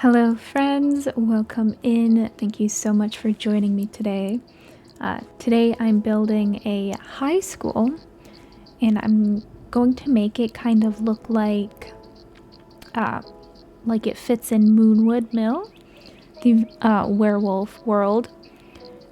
Hello, friends. Welcome in. Thank you so much for joining me today. Today, I'm building a high school, and I'm going to make it kind of look like it fits in Moonwood Mill, the werewolf world,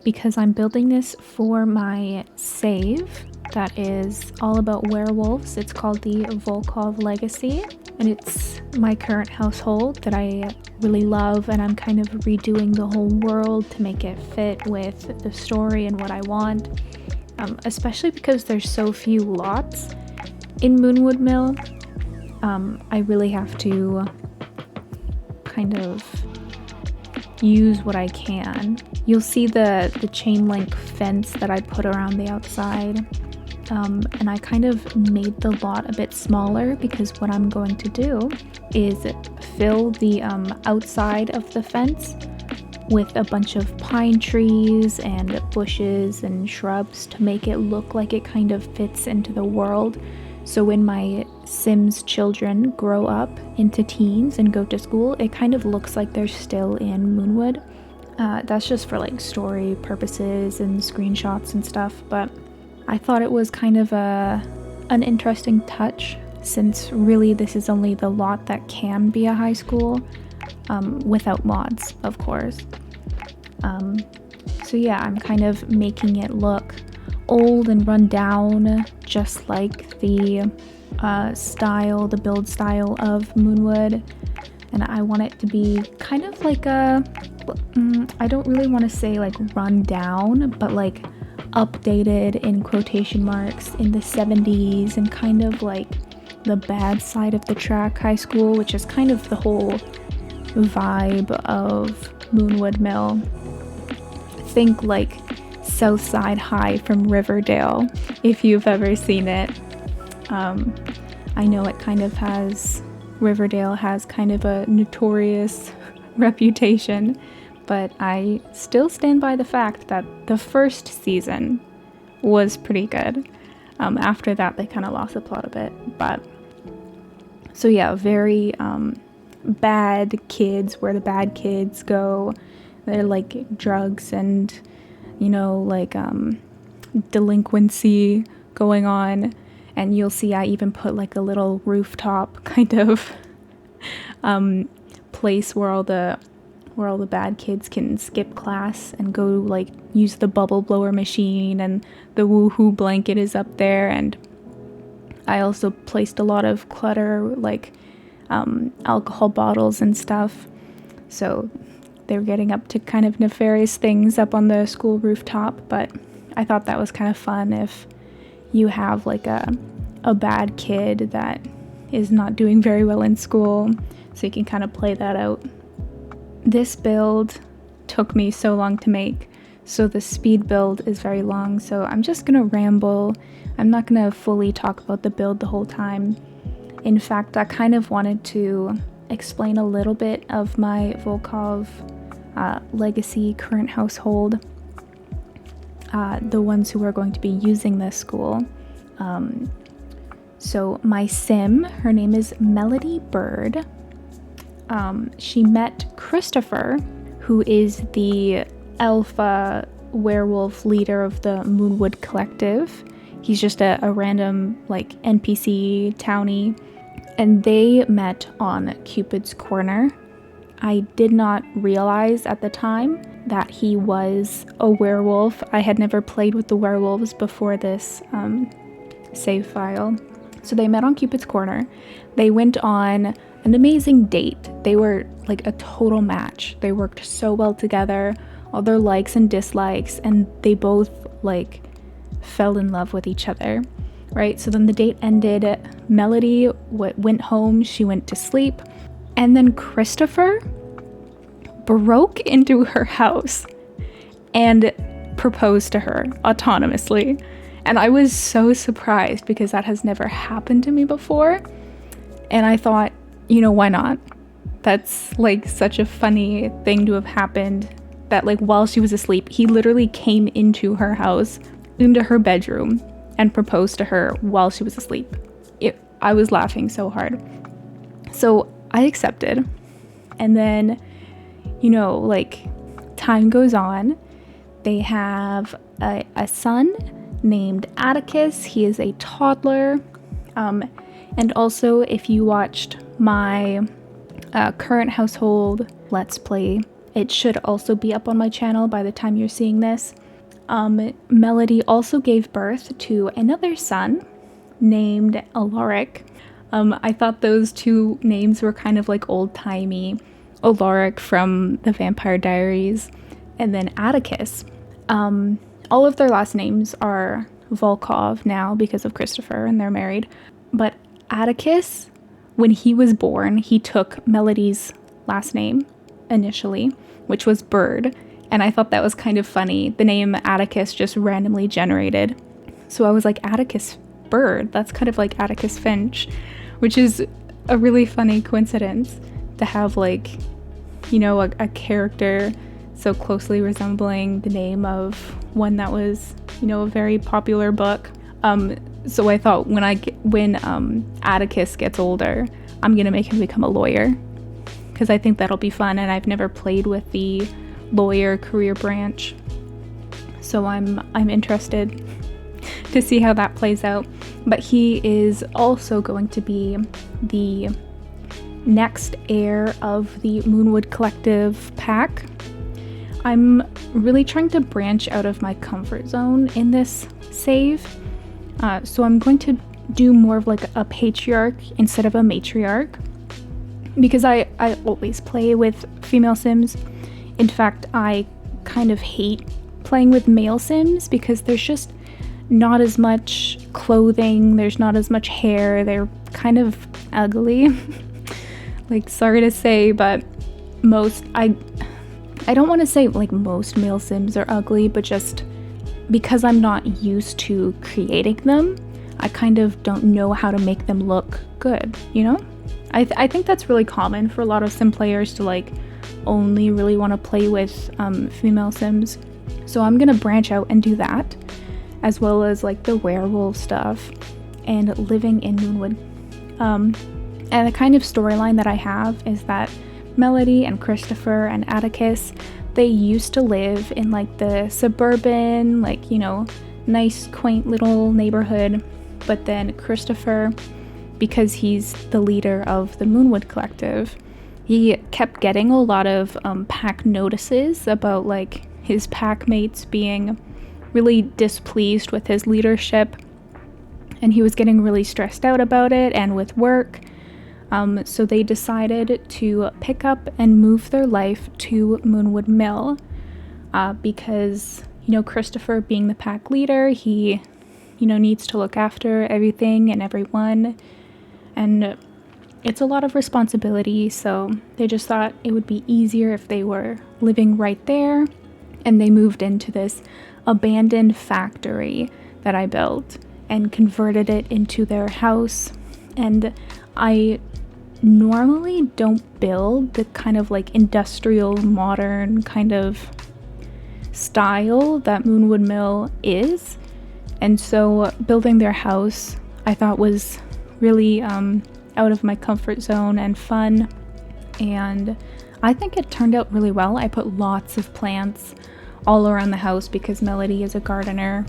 because I'm building this for my save that is all about werewolves. It's called the Volkov Legacy, and it's my current household that I really love, and I'm kind of redoing the whole world to make it fit with the story and what I want, especially because there's so few lots in Moonwood Mill. I really have to kind of use what I can. You'll see the chain link fence that I put around the outside. And I kind of made the lot a bit smaller because what I'm going to do is fill the outside of the fence with a bunch of pine trees and bushes and shrubs to make it look like it kind of fits into the world. So when my Sims children grow up into teens and go to school, it kind of looks like they're still in Moonwood. That's just for like story purposes and screenshots and stuff, but I thought it was kind of an interesting touch, since really this is only the lot that can be a high school, without mods, of course. So yeah, I'm kind of making it look old and run down, just like the build style of Moonwood. And I want it to be kind of like I don't really want to say like run down, but like updated in quotation marks in the 70s, and kind of like the bad side of the track high school, which is kind of the whole vibe of Moonwood Mill. Think like Southside High from Riverdale, if you've ever seen it. I know Riverdale has kind of a notorious reputation, but I still stand by the fact that the first season was pretty good. After that, they kind of lost the plot a bit. But so yeah, very bad kids, where the bad kids go. They're like drugs and, like delinquency going on. And you'll see I even put like a little rooftop kind of place where all the bad kids can skip class and go like use the bubble blower machine, and the woohoo blanket is up there. And I also placed a lot of clutter, like alcohol bottles and stuff, so they were getting up to kind of nefarious things up on the school rooftop. But I thought that was kind of fun if you have like a bad kid that is not doing very well in school, so you can kind of play that out. This build took me so long to make, so the speed build is very long, so I'm just gonna ramble. I'm not gonna fully talk about the build the whole time. In fact, I kind of wanted to explain a little bit of my Volkov legacy current household, the ones who are going to be using this school. So my Sim, her name is Melody Bird. She met Christopher, who is the alpha werewolf leader of the Moonwood Collective. He's just a random like NPC townie, and they met on Cupid's Corner. I did not realize at the time that he was a werewolf. I had never played with the werewolves before this save file. So they met on Cupid's Corner. They went on an amazing date. They were like a total match. They worked so well together, all their likes and dislikes, and they both like fell in love with each other, right? So then the date ended. Melody went home. She went to sleep. And then Christopher broke into her house and proposed to her autonomously. And I was so surprised because that has never happened to me before. And I thought, why not? That's like such a funny thing to have happened, that like while she was asleep, he literally came into her house, into her bedroom, and proposed to her while she was asleep. I was laughing so hard. So I accepted. And then, like time goes on, they have a son named Atticus. He is a toddler. And also, if you watched my current household Let's Play, it should also be up on my channel by the time you're seeing this. Melody also gave birth to another son named Alaric. I thought those two names were kind of like old-timey. Alaric from the Vampire Diaries, and then Atticus. All of their last names are Volkov now because of Christopher, and they're married. But Atticus, when he was born, he took Melody's last name initially, which was Bird, and I thought that was kind of funny. The name Atticus just randomly generated. So I was like, Atticus Bird? That's kind of like Atticus Finch, which is a really funny coincidence to have like, a character so closely resembling the name of one that was, a very popular book. So I thought when Atticus gets older, I'm gonna make him become a lawyer, because I think that'll be fun, and I've never played with the lawyer career branch, so I'm interested to see how that plays out. But he is also going to be the next heir of the Moonwood Collective pack. I'm really trying to branch out of my comfort zone in this save, so I'm going to do more of like a patriarch instead of a matriarch, because I always play with female sims. In fact, I kind of hate playing with male sims because there's just not as much clothing, there's not as much hair, they're kind of ugly. Like, sorry to say, but I don't want to say like most male sims are ugly, but just because I'm not used to creating them, I kind of don't know how to make them look good, I think that's really common for a lot of sim players to like only really want to play with female sims. So I'm gonna branch out and do that, as well as like the werewolf stuff and living in Moonwood. And the kind of storyline that I have is that Melody and Christopher and Atticus, they used to live in like the suburban, like, nice, quaint little neighborhood. But then Christopher, because he's the leader of the Moonwood Collective, he kept getting a lot of pack notices about like his pack mates being really displeased with his leadership, and he was getting really stressed out about it and with work. So they decided to pick up and move their life to Moonwood Mill, because, Christopher being the pack leader, he, needs to look after everything and everyone, and it's a lot of responsibility, so they just thought it would be easier if they were living right there, and they moved into this abandoned factory that I built and converted it into their house. And I normally don't build the kind of like industrial modern kind of style that Moonwood Mill is, and so building their house I thought was really out of my comfort zone and fun, and I think it turned out really well. I put lots of plants all around the house because Melody is a gardener.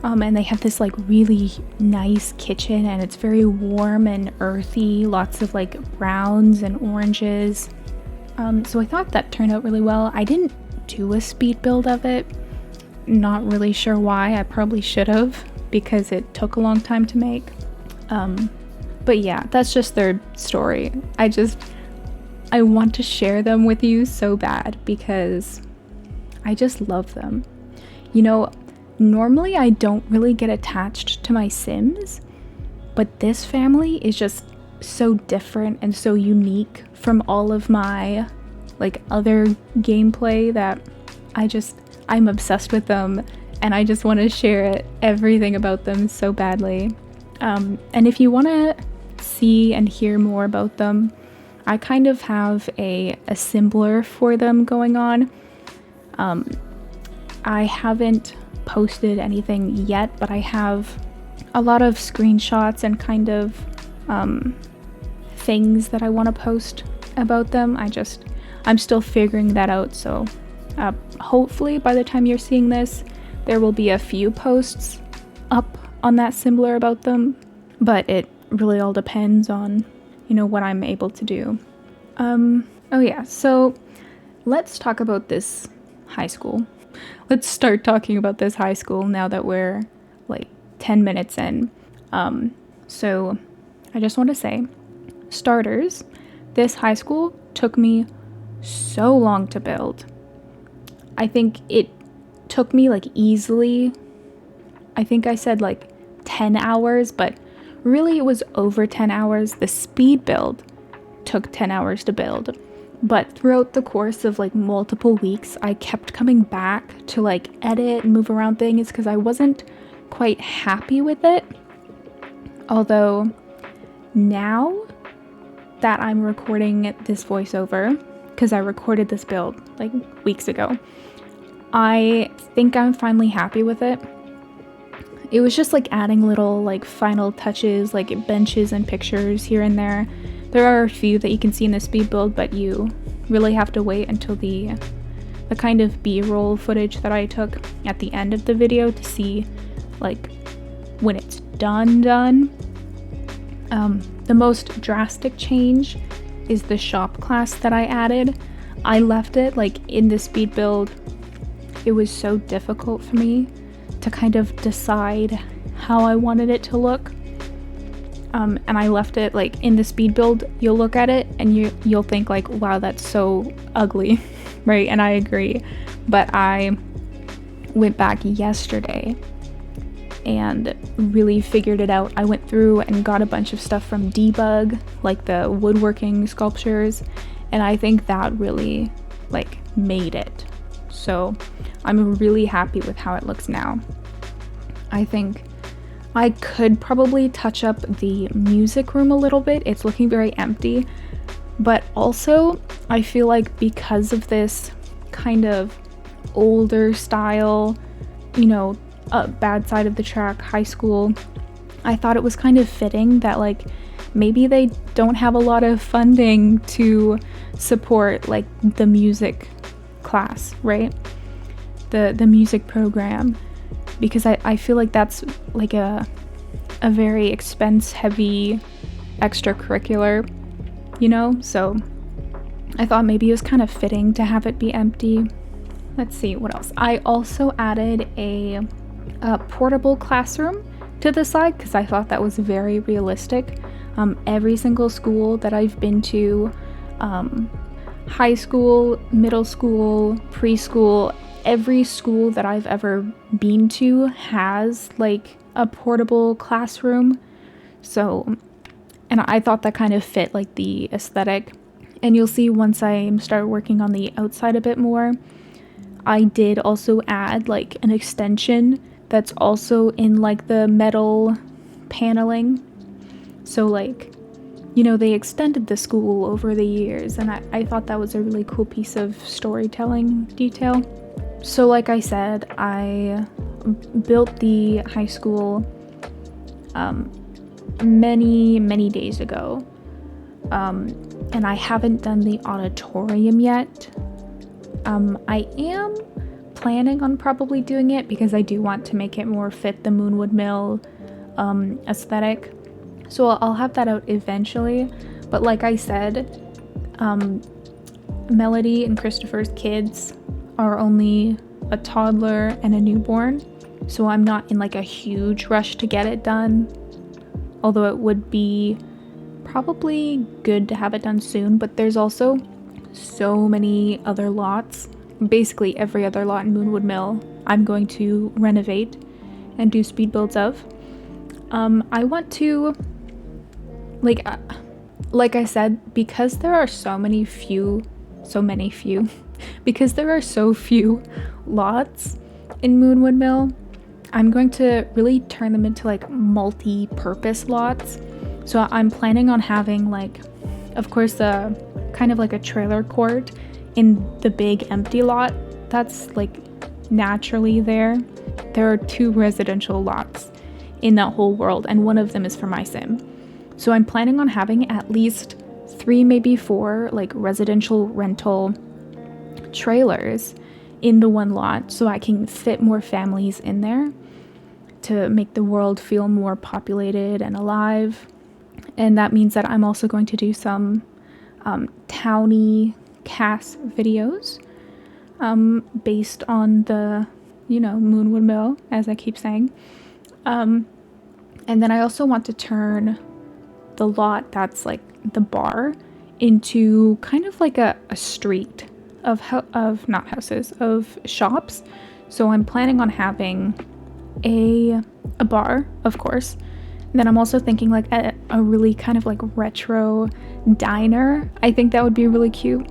And they have this like really nice kitchen, and it's very warm and earthy, lots of like browns and oranges. So I thought that turned out really well. I didn't do a speed build of it. Not really sure why. I probably should have, because it took a long time to make. But yeah, that's just their story. I want to share them with you so bad because I just love them. Normally I don't really get attached to my Sims, but this family is just so different and so unique from all of my like other gameplay that I'm obsessed with them, and I just want to share everything about them so badly. And if you want to see and hear more about them, I kind of have a Simbler for them going on. I haven't posted anything yet, but I have a lot of screenshots and kind of things that I want to post about them. I'm still figuring that out, so hopefully by the time you're seeing this, there will be a few posts up on that Similar about them, but it really all depends on, what I'm able to do. Oh yeah, so let's talk about this high school. Let's start talking about this high school now that we're like 10 minutes in. So I just want to say, starters, this high school took me so long to build. I think it took me like easily, I think I said like 10 hours, but really it was over 10 hours. The speed build took 10 hours to build. But throughout the course of like multiple weeks, I kept coming back to like edit and move around things because I wasn't quite happy with it. Although now that I'm recording this voiceover, because I recorded this build like weeks ago, I think I'm finally happy with it. It was just like adding little like final touches, like benches and pictures here and there. There are a few that you can see in the speed build, but you really have to wait until the kind of B-roll footage that I took at the end of the video to see like when it's done. The most drastic change is the shop class that I added. I left it like in the speed build. It was so difficult for me to kind of decide how I wanted it to look. And I left it like in the speed build. You'll look at it and you'll think like, wow, that's so ugly, right? And I agree. But I went back yesterday and really figured it out. I went through and got a bunch of stuff from Debug, like the woodworking sculptures, and I think that really like made it. So I'm really happy with how it looks now. I think I could probably touch up the music room a little bit. It's looking very empty, but also I feel like because of this kind of older style, bad side of the track high school, I thought it was kind of fitting that like maybe they don't have a lot of funding to support like the music class, right? The music program, because I feel like that's like a very expense heavy extracurricular, so I thought maybe it was kind of fitting to have it be empty. Let's see what else. I also added a portable classroom to the side because I thought that was very realistic. Every single school that I've been to, high school, middle school, preschool, every school that I've ever been to has like a portable classroom. So, and I thought that kind of fit like the aesthetic. And you'll see once I start working on the outside a bit more, I did also add like an extension that's also in like the metal paneling. So like, they extended the school over the years, and I thought that was a really cool piece of storytelling detail. So like I said, I built the high school many days ago, and I haven't done the auditorium yet. I am planning on probably doing it because I do want to make it more fit the Moonwood Mill aesthetic. So I'll have that out eventually. But like I said, Melody and Christopher's kids are only a toddler and a newborn, so I'm not in like a huge rush to get it done, although it would be probably good to have it done soon. But there's also so many other lots, basically every other lot in Moonwood Mill I'm going to renovate and do speed builds of. I want to like I said, because there are because there are so few lots in Moonwood Mill, I'm going to really turn them into like multi-purpose lots. So I'm planning on having like, of course, a kind of like a trailer court in the big empty lot that's like naturally there. There are 2 residential lots in that whole world, and one of them is for my sim. So I'm planning on having at least 3, maybe 4 like residential rental trailers in the one lot so I can fit more families in there to make the world feel more populated and alive. And that means that I'm also going to do some towny cast videos based on the, Moonwood Mill, as I keep saying. And then I also want to turn the lot that's like the bar into kind of like a street of not houses, of shops. So I'm planning on having a bar, of course. And then I'm also thinking like a really kind of like retro diner. I think that would be really cute.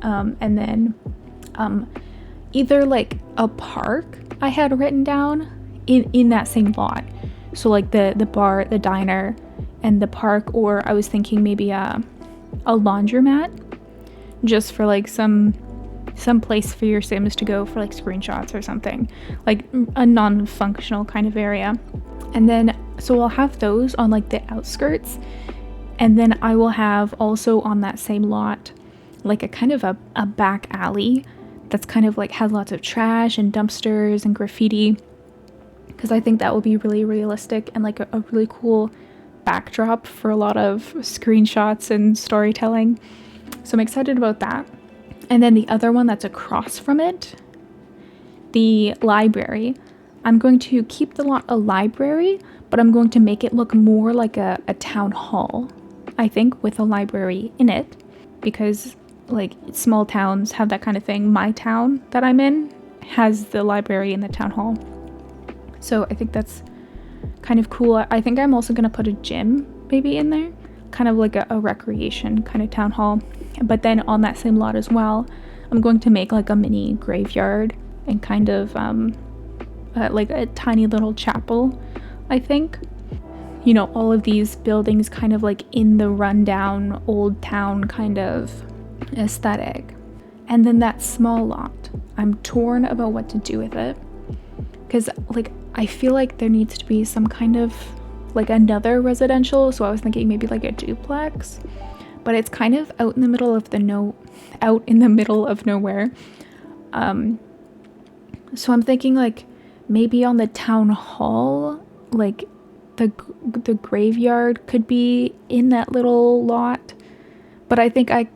And then either like a park I had written down in that same lot. So like the bar, the diner, and the park, or I was thinking maybe a laundromat, just for like some place for your Sims to go for like screenshots or something, like a non-functional kind of area. And then so I'll have those on like the outskirts, and then I will have also on that same lot like a kind of a back alley that's kind of like has lots of trash and dumpsters and graffiti, because I think that will be really realistic and like a really cool backdrop for a lot of screenshots and storytelling. So I'm excited about that. And then the other one that's across from it, the library, I'm going to keep the lot a library, but I'm going to make it look more like a town hall, I think, with a library in it, because like small towns have that kind of thing. My town that I'm in has the library in the town hall. So I think that's kind of cool. I think I'm also going to put a gym maybe in there, kind of like a recreation kind of town hall. But then on that same lot as well, I'm going to make like a mini graveyard and kind of like a tiny little chapel, I think. All of these buildings kind of like in the rundown old town kind of aesthetic. And then that small lot, I'm torn about what to do with it, because like I feel like there needs to be some kind of like another residential. So I was thinking maybe like a duplex, but it's kind of out in the middle of nowhere. So I'm thinking like maybe on the town hall, like the graveyard could be in that little lot. But I think I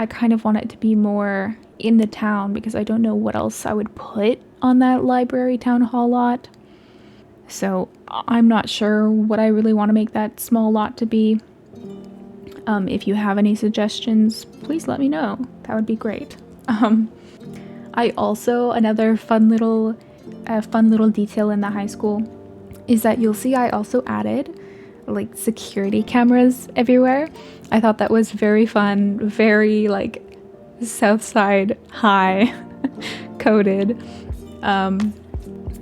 kind of want it to be more in the town, because I don't know what else I would put on that library town hall lot. So I'm not sure what I really want to make that small lot to be. If you have any suggestions, please let me know. That would be great. I also, another fun little detail in the high school is that you'll see I also added like security cameras everywhere. I thought that was very fun, very like Southside High coded,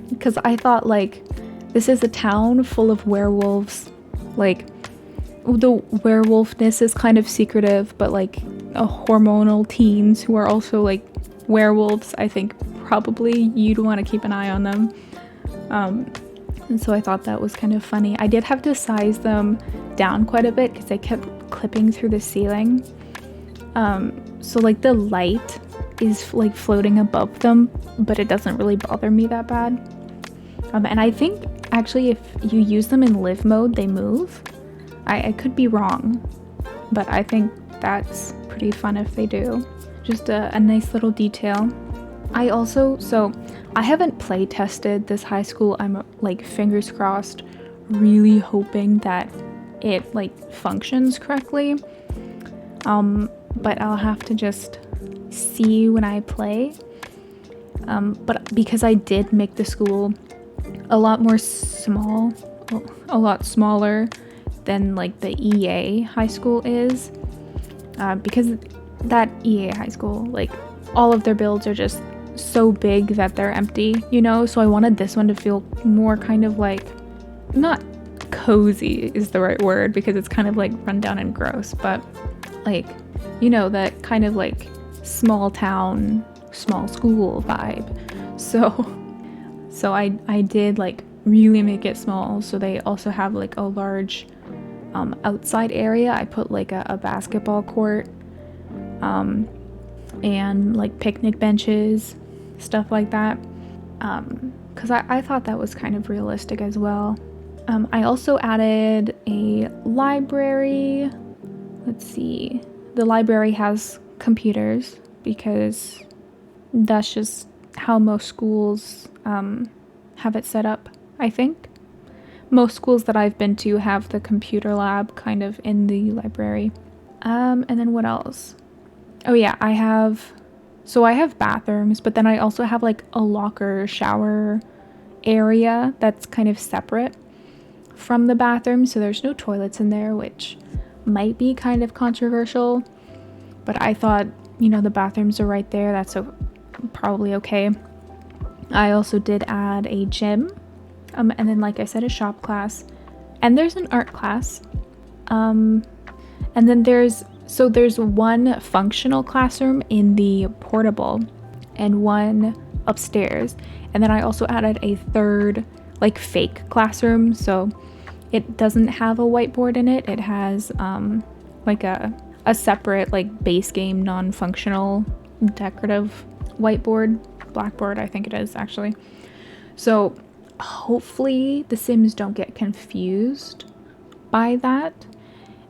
because I thought like this is a town full of werewolves. Like the werewolfness is kind of secretive, but like a hormonal teens who are also like werewolves, I think probably you'd want to keep an eye on them. And so I thought that was kind of funny. I did have to size them down quite a bit because they kept clipping through the ceiling. So like the light is like floating above them, but it doesn't really bother me that bad. And I think actually if you use them in live mode, they move. I could be wrong, but I think that's pretty fun if they do. Just a nice little detail. I haven't play tested this high school. I'm like fingers crossed, really hoping that it like functions correctly. But I'll have to just see when I play. But because I did make the school a lot smaller than like the EA high school is, because that EA high school, like all of their builds are just so big that they're empty, so I wanted this one to feel more kind of like, not cozy is the right word because it's kind of like rundown and gross, but like, that kind of like small town, small school vibe. So I did like really make it small, so they also have like a large outside area. I put like a basketball court, and like picnic benches, stuff like that, because I thought that was kind of realistic as well. I also added a library. Let's see. The library has computers because that's just how most schools have it set up, I think. Most schools that I've been to have the computer lab kind of in the library. And then what else? Oh yeah, I have bathrooms, but then I also have like a locker shower area that's kind of separate from the bathroom, so there's no toilets in there, which might be kind of controversial, but I thought, the bathrooms are right there, that's probably okay. I also did add a gym, and then like I said, a shop class, and there's an art class, and then there's one functional classroom in the portable and one upstairs, and then I also added a third like fake classroom, so it doesn't have a whiteboard in it. It has like a separate like base game non-functional decorative whiteboard, blackboard I think it is actually. So hopefully the Sims don't get confused by that,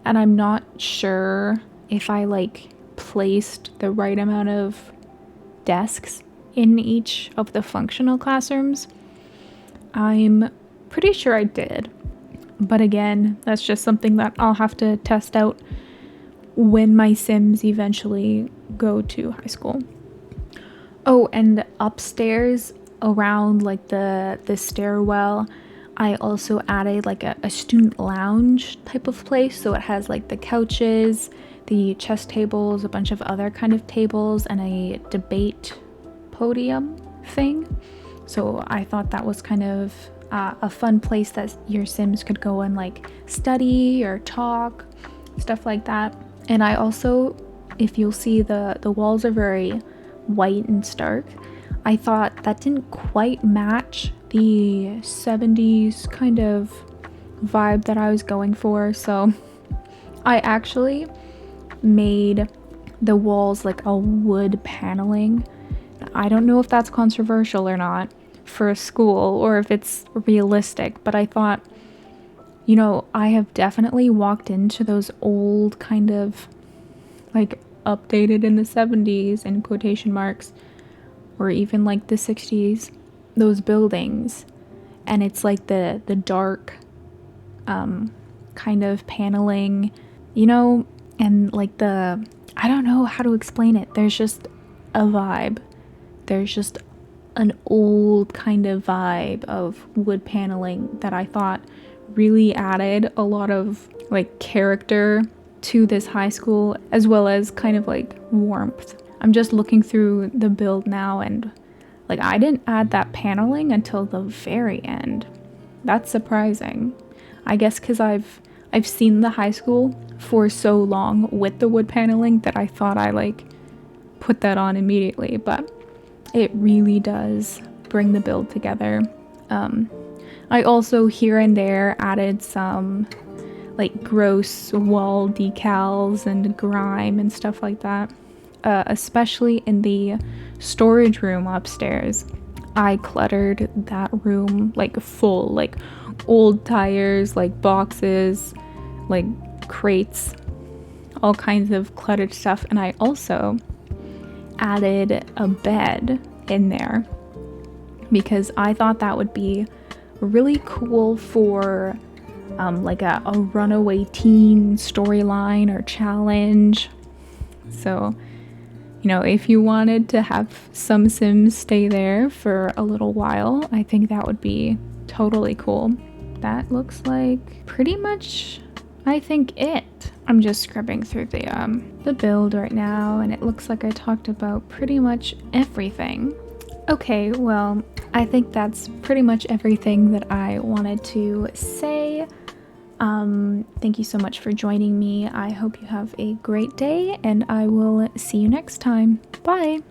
and I'm not sure if I like placed the right amount of desks in each of the functional classrooms. I'm pretty sure I did, but again, that's just something that I'll have to test out when my Sims eventually go to high school. Oh, and upstairs around like the stairwell, I also added like a student lounge type of place, so it has like the couches, the chess tables, a bunch of other kind of tables, and a debate podium thing. So I thought that was kind of a fun place that your Sims could go and like study or talk, stuff like that. And I also, if you'll see, the walls are very white and stark. I thought that didn't quite match the 70s kind of vibe that I was going for, so I actually made the walls like a wood paneling. I don't know if that's controversial or not for a school or if it's realistic, but I thought, I have definitely walked into those old kind of like updated in the 70s in quotation marks, or even like the 60s, those buildings, and it's like the dark kind of paneling, and like I don't know how to explain it. There's just a vibe. There's just an old kind of vibe of wood paneling that I thought really added a lot of like character to this high school, as well as kind of like warmth. I'm just looking through the build now, and like I didn't add that paneling until the very end. That's surprising. I guess because I've seen the high school for so long with the wood paneling that I thought I like put that on immediately, but it really does bring the build together. I also here and there added some like gross wall decals and grime and stuff like that, especially in the storage room upstairs. I cluttered that room like full, like old tires, like boxes, like crates, all kinds of cluttered stuff. And I also added a bed in there because I thought that would be really cool for like a runaway teen storyline or challenge. So, if you wanted to have some Sims stay there for a little while, I think that would be totally cool. That looks like pretty much, I think, it. I'm just scrubbing through the build right now, and it looks like I talked about pretty much everything. Okay, well, I think that's pretty much everything that I wanted to say. Thank you so much for joining me. I hope you have a great day, and I will see you next time. Bye!